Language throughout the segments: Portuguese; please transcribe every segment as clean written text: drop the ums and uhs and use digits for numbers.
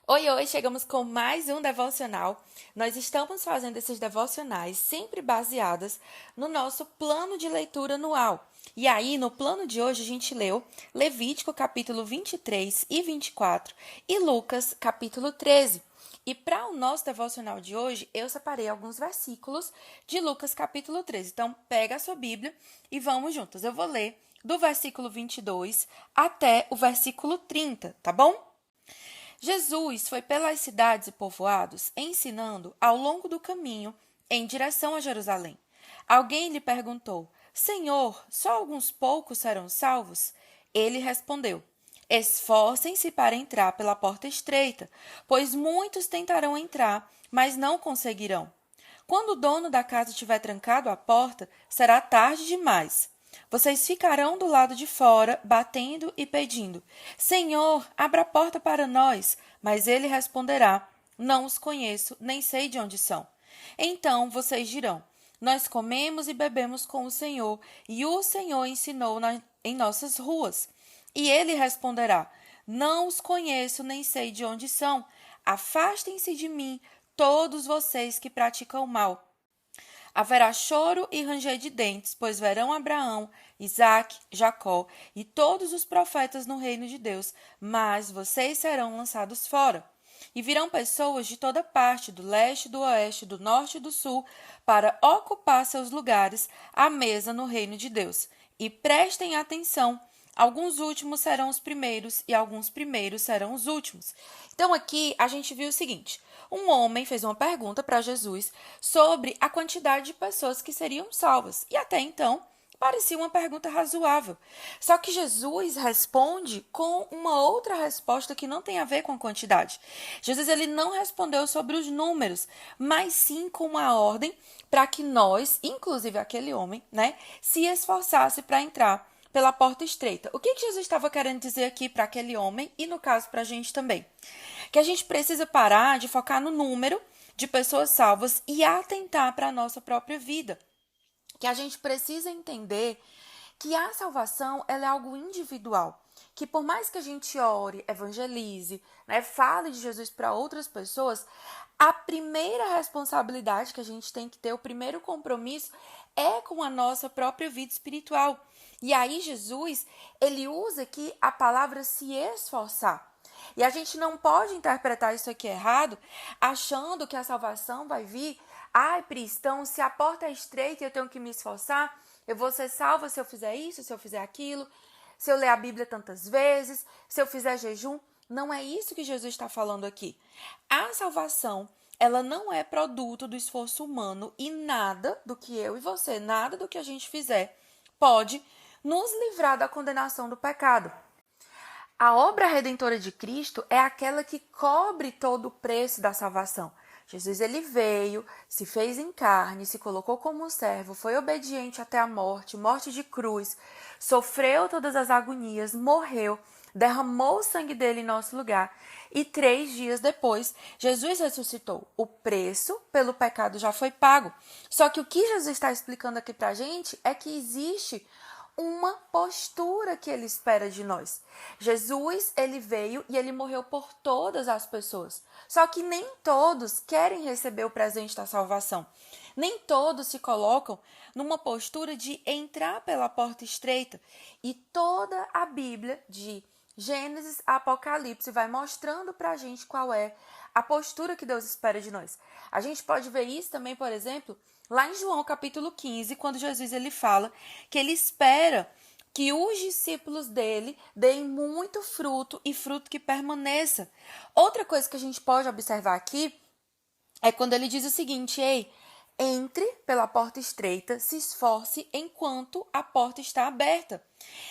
Oi, oi, chegamos com mais um devocional. Nós estamos fazendo esses devocionais sempre baseados no nosso plano de leitura anual. E aí, no plano de hoje, a gente leu Levítico capítulo 23 e 24 e Lucas capítulo 13. E para o nosso devocional de hoje, eu separei alguns versículos de Lucas capítulo 13. Então, pega a sua Bíblia e vamos juntos. Eu vou ler do versículo 22 até o versículo 30, tá bom? Jesus foi pelas cidades e povoados, ensinando ao longo do caminho em direção a Jerusalém. Alguém lhe perguntou: Senhor, só alguns poucos serão salvos? Ele respondeu: Esforcem-se para entrar pela porta estreita, pois muitos tentarão entrar, mas não conseguirão. Quando o dono da casa tiver trancado a porta, será tarde demais. Vocês ficarão do lado de fora, batendo e pedindo: Senhor, abra a porta para nós. Mas ele responderá: Não os conheço, nem sei de onde são. Então vocês dirão: Nós comemos e bebemos com o Senhor, e o Senhor ensinou em nossas ruas. E ele responderá: Não os conheço, nem sei de onde são. Afastem-se de mim, todos vocês que praticam o mal. Haverá choro e ranger de dentes, pois verão Abraão, Isaque, Jacó e todos os profetas no reino de Deus, mas vocês serão lançados fora. E virão pessoas de toda parte, do leste, do oeste, do norte e do sul, para ocupar seus lugares à mesa no reino de Deus. E prestem atenção, alguns últimos serão os primeiros e alguns primeiros serão os últimos. Então aqui a gente viu o seguinte: um homem fez uma pergunta para Jesus sobre a quantidade de pessoas que seriam salvas. E até então parecia uma pergunta razoável. Só que Jesus responde com uma outra resposta que não tem a ver com a quantidade. Jesus ele não respondeu sobre os números, mas sim com uma ordem para que nós, inclusive aquele homem, se esforçasse para entrar pela porta estreita. O que Jesus estava querendo dizer aqui para aquele homem e, no caso, para a gente também? Que a gente precisa parar de focar no número de pessoas salvas e atentar para a nossa própria vida. Que a gente precisa entender que a salvação ela é algo individual. Que por mais que a gente ore, evangelize, fale de Jesus para outras pessoas, a primeira responsabilidade que a gente tem que ter, o primeiro compromisso, é com a nossa própria vida espiritual. E aí Jesus, ele usa aqui a palavra se esforçar. E a gente não pode interpretar isso aqui errado, achando que a salvação vai vir. Ai, Pris, então se a porta é estreita e eu tenho que me esforçar, eu vou ser salva se eu fizer isso, se eu fizer aquilo, se eu ler a Bíblia tantas vezes, se eu fizer jejum. Não é isso que Jesus está falando aqui. A salvação, ela não é produto do esforço humano e nada do que eu e você, nada do que a gente fizer, pode nos livrar da condenação do pecado. A obra redentora de Cristo é aquela que cobre todo o preço da salvação. Jesus ele veio, se fez em carne, se colocou como servo, foi obediente até a morte, morte de cruz, sofreu todas as agonias, morreu, derramou o sangue dele em nosso lugar e 3 dias depois, Jesus ressuscitou. O preço pelo pecado já foi pago. Só que o que Jesus está explicando aqui pra gente é que existe uma postura que ele espera de nós. Jesus, ele veio e ele morreu por todas as pessoas. Só que nem todos querem receber o presente da salvação. Nem todos se colocam numa postura de entrar pela porta estreita. E toda a Bíblia, de Gênesis a Apocalipse, vai mostrando pra gente qual é a postura que Deus espera de nós. A gente pode ver isso também, por exemplo, lá em João capítulo 15, quando Jesus ele fala que ele espera que os discípulos dele deem muito fruto e fruto que permaneça. Outra coisa que a gente pode observar aqui é quando ele diz o seguinte: ei, entre pela porta estreita, se esforce enquanto a porta está aberta.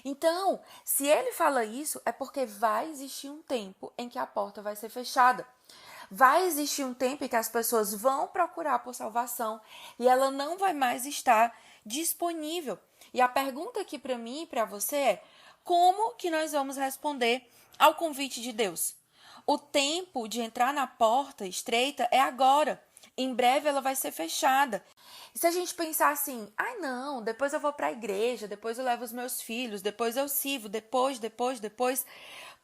Então, se ele fala isso, é porque vai existir um tempo em que a porta vai ser fechada. Vai existir um tempo em que as pessoas vão procurar por salvação e ela não vai mais estar disponível. E a pergunta aqui para mim e para você é: como que nós vamos responder ao convite de Deus? O tempo de entrar na porta estreita é agora. Em breve ela vai ser fechada. E se a gente pensar assim: ai não, depois eu vou para a igreja, depois eu levo os meus filhos, depois eu sirvo, depois,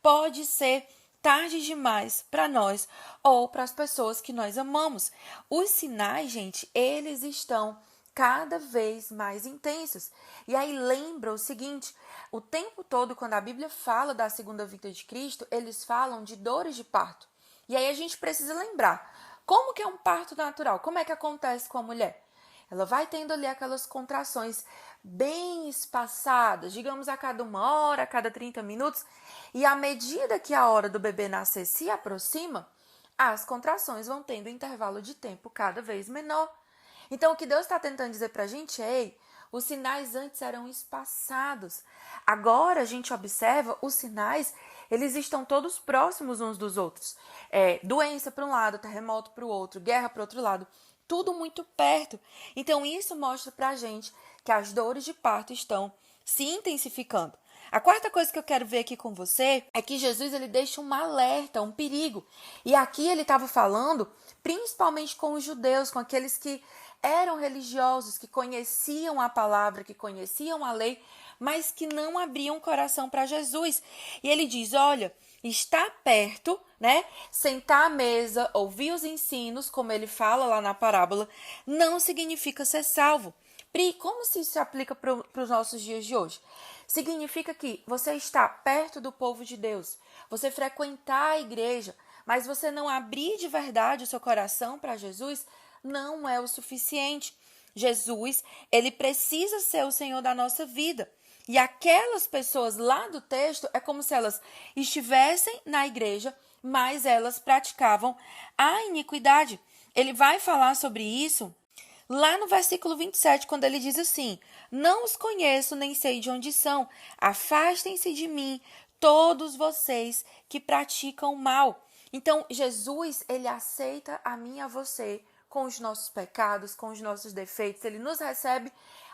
pode ser tarde demais para nós ou para as pessoas que nós amamos. Os sinais, gente, eles estão cada vez mais intensos. E aí lembra o seguinte, o tempo todo quando a Bíblia fala da segunda vinda de Cristo, eles falam de dores de parto. E aí a gente precisa lembrar, como que é um parto natural? Como é que acontece com a mulher? Ela vai tendo ali aquelas contrações bem espaçadas, digamos a cada 1 hora, a cada 30 minutos, e à medida que a hora do bebê nascer se aproxima, as contrações vão tendo um intervalo de tempo cada vez menor. Então, o que Deus está tentando dizer para a gente é, ei, os sinais antes eram espaçados. Agora a gente observa os sinais, eles estão todos próximos uns dos outros. Doença para um lado, terremoto para o outro, guerra para o outro lado. Tudo muito perto. Então, isso mostra para a gente que as dores de parto estão se intensificando. A quarta coisa que eu quero ver aqui com você é que Jesus ele deixa um alerta, um perigo. E aqui ele estava falando principalmente com os judeus, com aqueles que eram religiosos, que conheciam a palavra, que conheciam a lei, mas que não abriam o coração para Jesus. E ele diz, olha, estar perto, né? Sentar à mesa, ouvir os ensinos, como ele fala lá na parábola, não significa ser salvo. Pri, como se isso se aplica para os nossos dias de hoje? Significa que você está perto do povo de Deus, você frequentar a igreja, mas você não abrir de verdade o seu coração para Jesus, não é o suficiente. Jesus, ele precisa ser o Senhor da nossa vida. E aquelas pessoas lá do texto é como se elas estivessem na igreja, mas elas praticavam a iniquidade. Ele vai falar sobre isso lá no versículo 27, quando ele diz assim, não os conheço nem sei de onde são, afastem-se de mim, todos vocês que praticam mal. Então, Jesus, ele aceita a mim e a você com os nossos pecados, com os nossos defeitos, ele nos recebe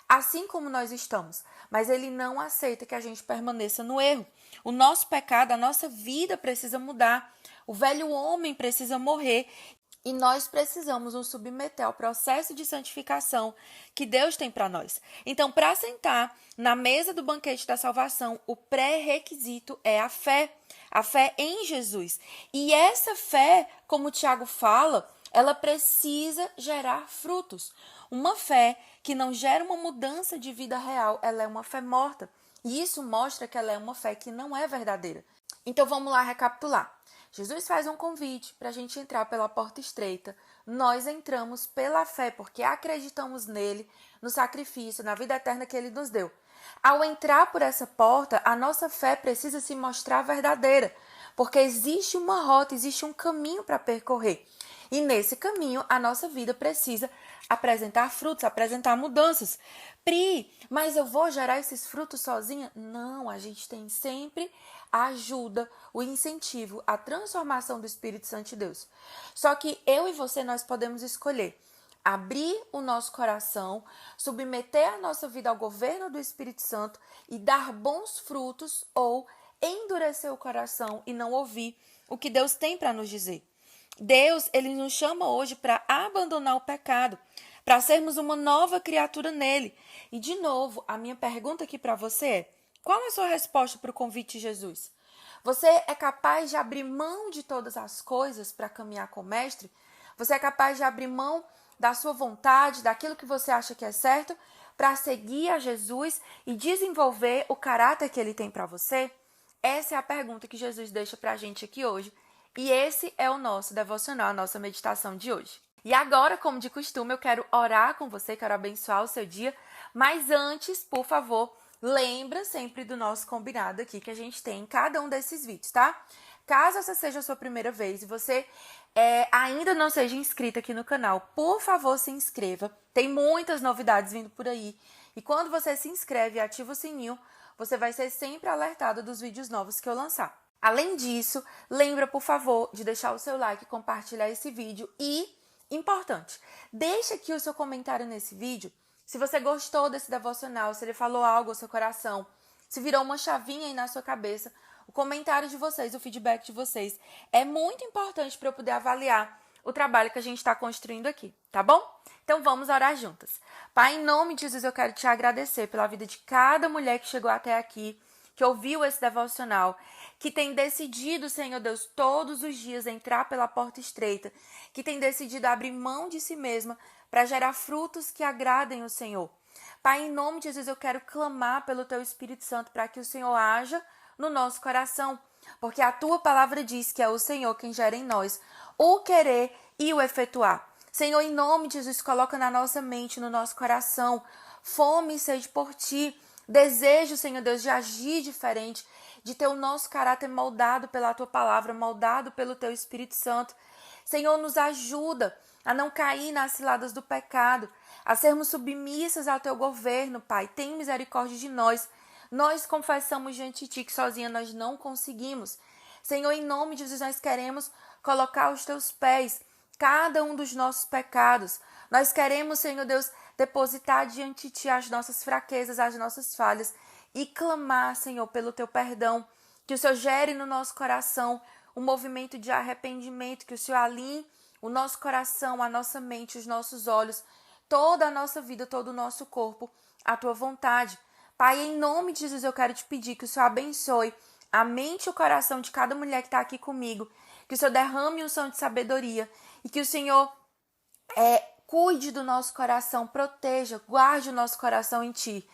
assim como nós estamos, mas ele não aceita que a gente permaneça no erro. O nosso pecado, a nossa vida precisa mudar, o velho homem precisa morrer e nós precisamos nos submeter ao processo de santificação que Deus tem para nós. Então, para sentar na mesa do banquete da salvação, o pré-requisito é a fé em Jesus. E essa fé, como o Tiago fala, ela precisa gerar frutos. Uma fé que não gera uma mudança de vida real, ela é uma fé morta. E isso mostra que ela é uma fé que não é verdadeira. Então vamos lá recapitular. Jesus faz um convite para a gente entrar pela porta estreita. Nós entramos pela fé, porque acreditamos nele, no sacrifício, na vida eterna que ele nos deu. Ao entrar por essa porta, a nossa fé precisa se mostrar verdadeira, porque existe uma rota, existe um caminho para percorrer. E nesse caminho, a nossa vida precisa apresentar frutos, apresentar mudanças. Pri, mas eu vou gerar esses frutos sozinha? Não, a gente tem sempre a ajuda, o incentivo, a transformação do Espírito Santo de Deus. Só que eu e você, nós podemos escolher abrir o nosso coração, submeter a nossa vida ao governo do Espírito Santo e dar bons frutos ou endurecer o coração e não ouvir o que Deus tem para nos dizer. Deus, ele nos chama hoje para abandonar o pecado, para sermos uma nova criatura nele. E, de novo, a minha pergunta aqui para você é, qual é a sua resposta para o convite de Jesus? Você é capaz de abrir mão de todas as coisas para caminhar com o Mestre? Você é capaz de abrir mão da sua vontade, daquilo que você acha que é certo, para seguir a Jesus e desenvolver o caráter que ele tem para você? Essa é a pergunta que Jesus deixa para a gente aqui hoje. E esse é o nosso devocional, a nossa meditação de hoje. E agora, como de costume, eu quero orar com você, quero abençoar o seu dia. Mas antes, por favor, lembra sempre do nosso combinado aqui que a gente tem em cada um desses vídeos, tá? Caso essa seja a sua primeira vez e você ainda não seja inscrito aqui no canal, por favor, se inscreva. Tem muitas novidades vindo por aí. E quando você se inscreve e ativa o sininho, você vai ser sempre alertado dos vídeos novos que eu lançar. Além disso, lembra, por favor, de deixar o seu like e compartilhar esse vídeo. E, importante, deixa aqui o seu comentário nesse vídeo. Se você gostou desse devocional, se ele falou algo ao seu coração, se virou uma chavinha aí na sua cabeça, o comentário de vocês, o feedback de vocês é muito importante para eu poder avaliar o trabalho que a gente está construindo aqui, tá bom? Então vamos orar juntas. Pai, em nome de Jesus, eu quero te agradecer pela vida de cada mulher que chegou até aqui, que ouviu esse devocional, que tem decidido, Senhor Deus, todos os dias entrar pela porta estreita, que tem decidido abrir mão de si mesma para gerar frutos que agradem o Senhor. Pai, em nome de Jesus, eu quero clamar pelo Teu Espírito Santo para que o Senhor haja no nosso coração, porque a Tua palavra diz que é o Senhor quem gera em nós o querer e o efetuar. Senhor, em nome de Jesus, coloca na nossa mente, no nosso coração, fome e sede por Ti, desejo, Senhor Deus, de agir diferente, de ter o nosso caráter moldado pela Tua palavra, moldado pelo Teu Espírito Santo. Senhor, nos ajuda a não cair nas ciladas do pecado, a sermos submissas ao Teu governo, Pai. Tem misericórdia de nós. Nós confessamos diante de Ti que sozinha nós não conseguimos. Senhor, em nome de Jesus, nós queremos colocar aos Teus pés cada um dos nossos pecados. Nós queremos, Senhor Deus, depositar diante de Ti as nossas fraquezas, as nossas falhas e clamar, Senhor, pelo Teu perdão. Que o Senhor gere no nosso coração um movimento de arrependimento, que o Senhor alinhe o nosso coração, a nossa mente, os nossos olhos, toda a nossa vida, todo o nosso corpo, a Tua vontade. Pai, em nome de Jesus, eu quero Te pedir que o Senhor abençoe a mente e o coração de cada mulher que está aqui comigo, que o Senhor derrame um som de sabedoria e que o Senhor cuide do nosso coração, proteja, guarde o nosso coração em Ti.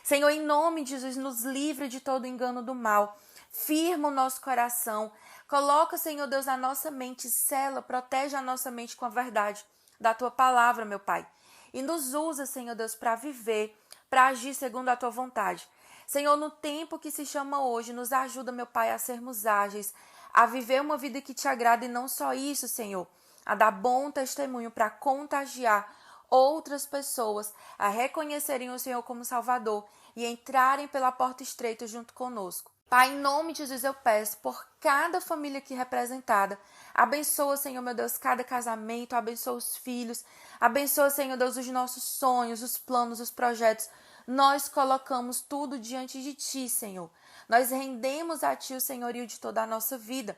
Senhor, em nome de Jesus, nos livre de todo engano do mal, firma o nosso coração, coloca, Senhor Deus, na nossa mente, sela, protege a nossa mente com a verdade da Tua palavra, meu Pai. E nos usa, Senhor Deus, para viver, para agir segundo a Tua vontade. Senhor, no tempo que se chama hoje, nos ajuda, meu Pai, a sermos ágeis, a viver uma vida que Te agrada e não só isso, Senhor, a dar bom testemunho para contagiar outras pessoas a reconhecerem o Senhor como Salvador e entrarem pela porta estreita junto conosco. Pai, em nome de Jesus eu peço por cada família aqui representada. Abençoa, Senhor, meu Deus, cada casamento, abençoa os filhos, abençoa, Senhor Deus, os nossos sonhos, os planos, os projetos. Nós colocamos tudo diante de Ti, Senhor. Nós rendemos a Ti o senhorio de toda a nossa vida.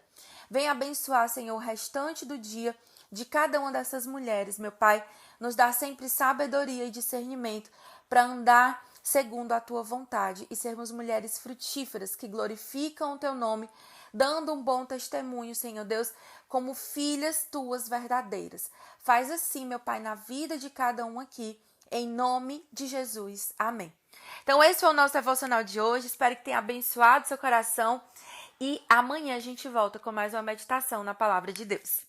Venha abençoar, Senhor, o restante do dia de cada uma dessas mulheres, meu Pai. Nos dá sempre sabedoria e discernimento para andar segundo a Tua vontade e sermos mulheres frutíferas que glorificam o Teu nome, dando um bom testemunho, Senhor Deus, como filhas Tuas verdadeiras. Faz assim, meu Pai, na vida de cada um aqui, em nome de Jesus. Amém. Então esse foi o nosso devocional de hoje, espero que tenha abençoado seu coração e amanhã a gente volta com mais uma meditação na Palavra de Deus.